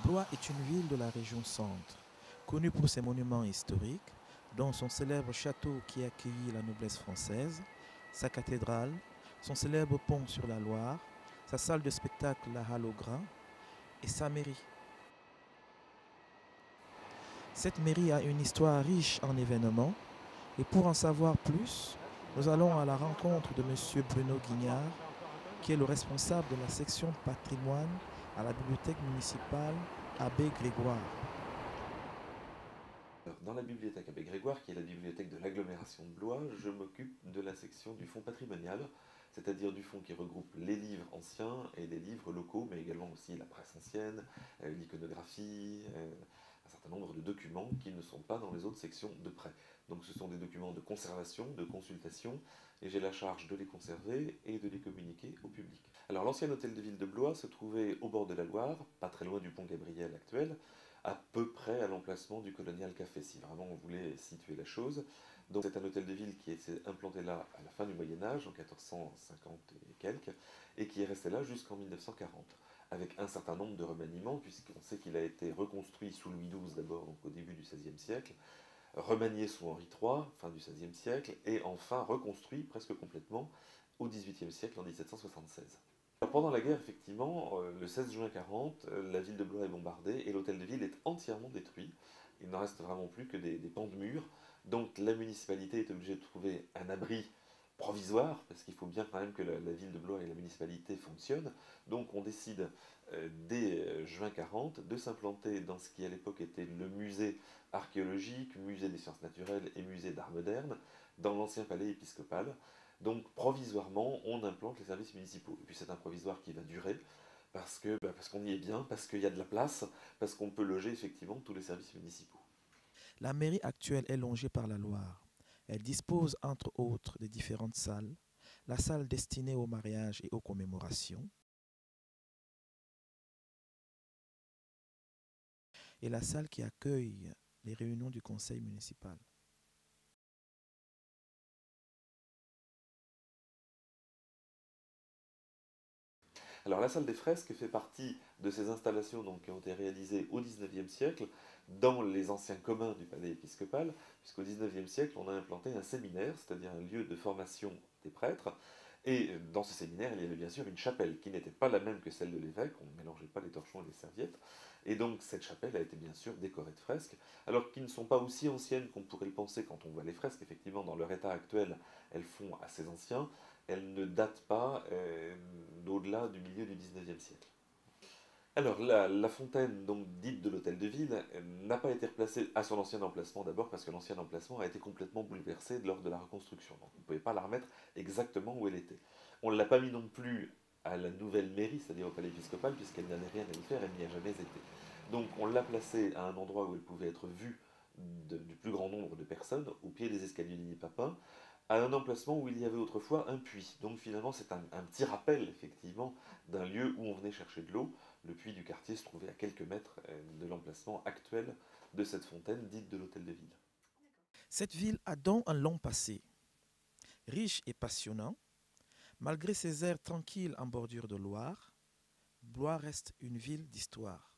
Blois est une ville de la région Centre, connue pour ses monuments historiques, dont son célèbre château qui accueillit la noblesse française, sa cathédrale, son célèbre pont sur la Loire, sa salle de spectacle La Halle au Grand et sa mairie. Cette mairie a une histoire riche en événements et pour en savoir plus, nous allons à la rencontre de M. Bruno Guignard, qui est le responsable de la section patrimoine à la bibliothèque municipale Abbé Grégoire. Dans la bibliothèque Abbé Grégoire, qui est la bibliothèque de l'agglomération de Blois, je m'occupe de la section du fonds patrimonial, c'est-à-dire du fonds qui regroupe les livres anciens et les livres locaux, mais également aussi la presse ancienne, l'iconographie, un certain nombre de documents qui ne sont pas dans les autres sections de prêt. Donc ce sont des documents de conservation, de consultation, et j'ai la charge de les conserver et de les communiquer au public. Alors l'ancien hôtel de ville de Blois se trouvait au bord de la Loire, pas très loin du pont Gabriel actuel, à peu près à l'emplacement du Colonial Café, si vraiment on voulait situer la chose. Donc c'est un hôtel de ville qui s'est implanté là à la fin du Moyen-Âge, en 1450 et quelques, et qui est resté là jusqu'en 1940, avec un certain nombre de remaniements, puisqu'on sait qu'il a été reconstruit sous Louis XII d'abord, donc au début du XVIe siècle, remanié sous Henri III, fin du XVIe siècle, et enfin reconstruit presque complètement au XVIIIe siècle, en 1776. Pendant la guerre, effectivement, le 16 juin 40, la ville de Blois est bombardée et l'hôtel de ville est entièrement détruit. Il n'en reste vraiment plus que des pans de murs. Donc la municipalité est obligée de trouver un abri provisoire, parce qu'il faut bien quand même que la ville de Blois et la municipalité fonctionnent. Donc on décide dès juin 40 de s'implanter dans ce qui à l'époque était le musée archéologique, musée des sciences naturelles et musée d'art moderne, dans l'ancien palais épiscopal. Donc provisoirement, on implante les services municipaux. Et puis c'est un provisoire qui va durer, parce qu'on y est bien, parce qu'il y a de la place, parce qu'on peut loger effectivement tous les services municipaux. La mairie actuelle est longée par la Loire. Elle dispose entre autres de différentes salles, la salle destinée aux mariages et aux commémorations, et la salle qui accueille les réunions du conseil municipal. Alors la salle des fresques fait partie de ces installations donc, qui ont été réalisées au XIXe siècle dans les anciens communs du palais épiscopal, puisqu'au XIXe siècle on a implanté un séminaire, c'est-à-dire un lieu de formation des prêtres, et dans ce séminaire il y avait bien sûr une chapelle qui n'était pas la même que celle de l'évêque, on ne mélangeait pas les torchons et les serviettes, et donc cette chapelle a été bien sûr décorée de fresques, alors qu'ils ne sont pas aussi anciennes qu'on pourrait le penser quand on voit les fresques, effectivement dans leur état actuel elles font assez ancien, elles ne datent pas d'au-delà du milieu du XIXe siècle. Alors, la fontaine, donc dite de l'hôtel de ville, n'a pas été replacée à son ancien emplacement d'abord parce que l'ancien emplacement a été complètement bouleversé lors de la reconstruction. Donc, on ne pouvait pas la remettre exactement où elle était. On ne l'a pas mis non plus à la nouvelle mairie, c'est-à-dire au palais épiscopal, puisqu'elle n'avait rien à y faire, elle n'y a jamais été. Donc, on l'a placée à un endroit où elle pouvait être vue du plus grand nombre de personnes, au pied des escaliers des Papins, à un emplacement où il y avait autrefois un puits. Donc finalement c'est un petit rappel effectivement d'un lieu où on venait chercher de l'eau. Le puits du quartier se trouvait à quelques mètres de l'emplacement actuel de cette fontaine dite de l'hôtel de ville. Cette ville a donc un long passé, riche et passionnant. Malgré ses aires tranquilles en bordure de Loire, Blois reste une ville d'histoire.